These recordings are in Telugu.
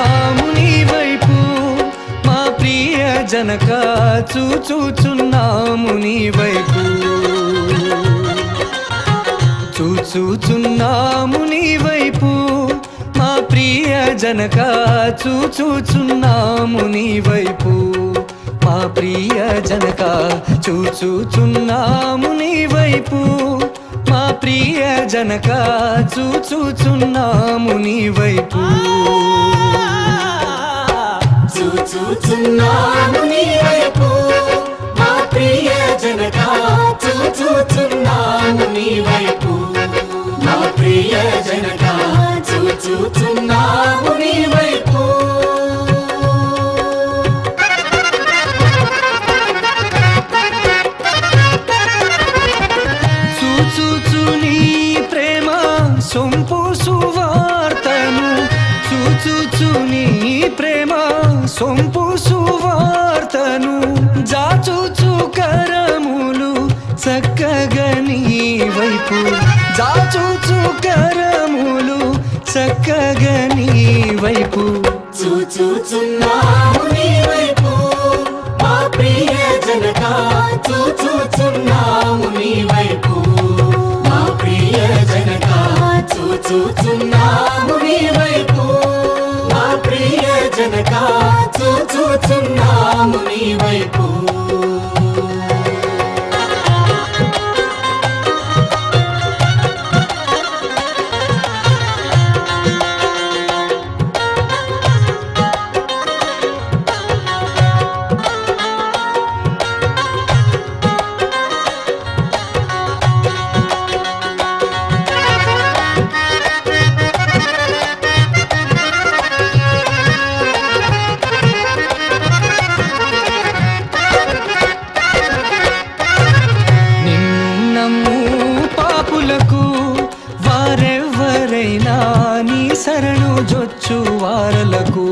చూచుచున్నాము నీ వైపు మా ప్రియ జనక చూచుచున్నాము నీ వైపు చూచుచున్నాము నీ వైపు మా ప్రియ జనక చూచుచున్నాము నీ వైపు మా ప్రియ జనక చూచుచున్నాము నీ వైపు మా ప్రియ జనక చూచుచున్నాము నీ వైపు చూచుచున్నాము నీ వైపు మా ప్రియ జనక చూచుచున్నాము నీ వైపు మా ప్రియ జనక చూచుచున్నాము నీ వైపు చూచుచు నీ ప్రేమ సొంపు సువార్తను చూచుచు నీ ప్రేమ సొంపు సువార్తను జాచుచు కరములు చక్కగా నీ వైపు జాచుచు కరములు చక్కగా నీ వైపు చూచుచున్నాము నీ వైపు మా ప్రియ జనక చూచుచున్నాము నీ వైపు మా ప్రియ జనక చూచుచున్నాము నీ వైపు మా ప్రియ జనక చూచుచున్నాము నీ వైపు వారెవరైనా నీ శరణు జొచ్చు వారలకు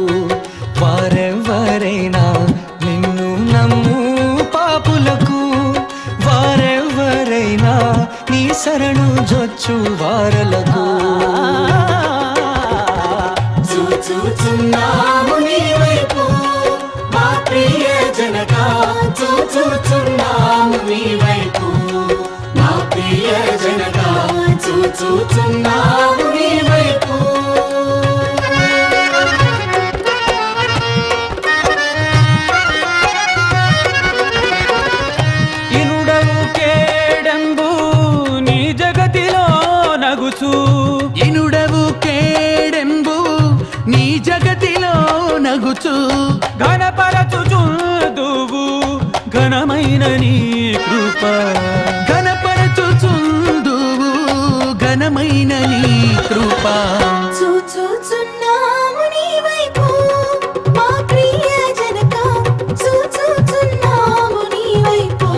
వారెవరైనా నిన్ను నమ్ము పాపులకు వారెవరైనా నీ శరణు జొచ్చు వారలకు చూచుచున్నాము నీ వైపు మా ప్రియ జనక చూచుచున్నాము నీ వైపు మా ప్రియ జనక చూచుచున్నాము నీ వైపు ఇనుడవు కేడంబు నీ జగతిలో నగుచు ఇనుడవు కేడెంబు నీ జగతిలో నగుచు ఘనపరచుచుందువు ఘనమైన నీ కృప ఘనపరచుచుందువు ఘనమైన నీ కృప చూచుచున్నాము నీ వైపు మా ప్రియ జనక చూచుచున్నాము నీ వైపు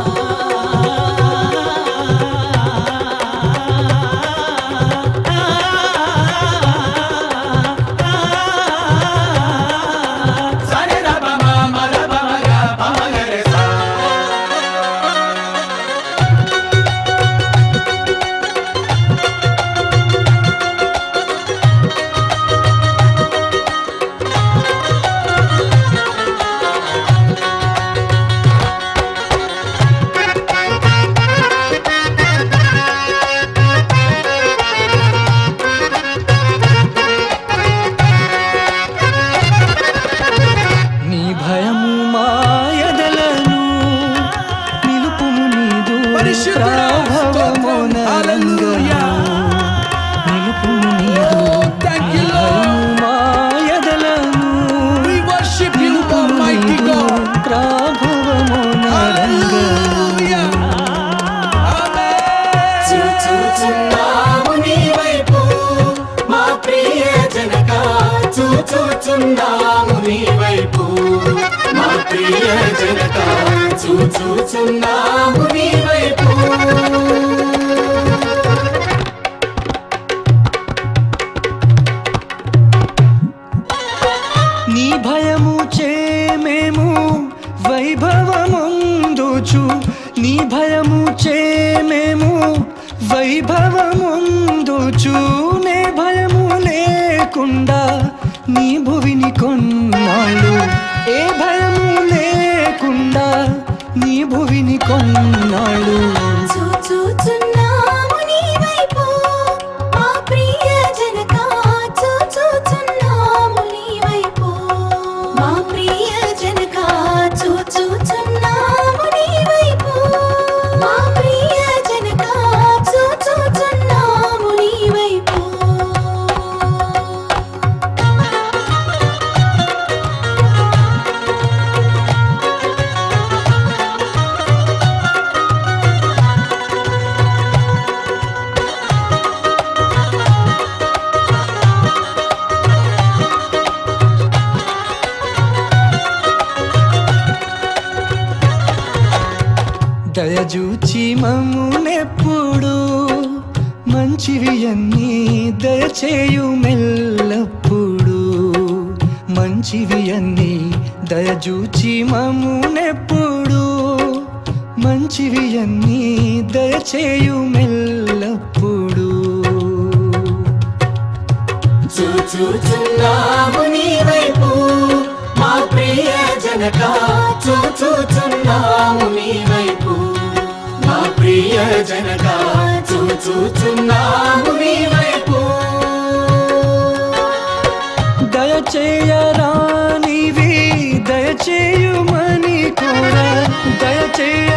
చూచుచున్నాము నీ వైపు మా ప్రియ జనక చూచుచున్నాము నీ వైపు నీ భయము చే మేము వైభవముందుచు నీ భయము చే మేము వైభవముందుచు నే భయము లేకుండా నీ భువిని కొన్నాళ్ళు ఏ భయము లేకుండా నీ భువిని కొన్నాళ్ళు చూచుచున్నాము నీ వైపు మా ప్రియ జనక చూచుచున్నాము నీ వైపు మా ప్రియ జనక చూచుచున్నాము నీ వైపు మా ప్రియ జనక చూచుచున్నాము నీ వైపు దయజూచి మమ్మునెప్పుడు మంచివి అన్నీ దయచేయు మెల్లప్పుడు మంచివి అన్నీ దయజూచి మమ్మునెప్పుడు మంచివి అన్నీ దయచేయు మెల్లప్పుడు చూచుచున్నాము నీ వైపు మా ప్రియ జనక చూచుచున్నాము నీ వైపు మా ప్రియ జనక చూచుచున్నాము నీ వైపు దయచేయరానివి దయచేయుమని కోర దయచేయ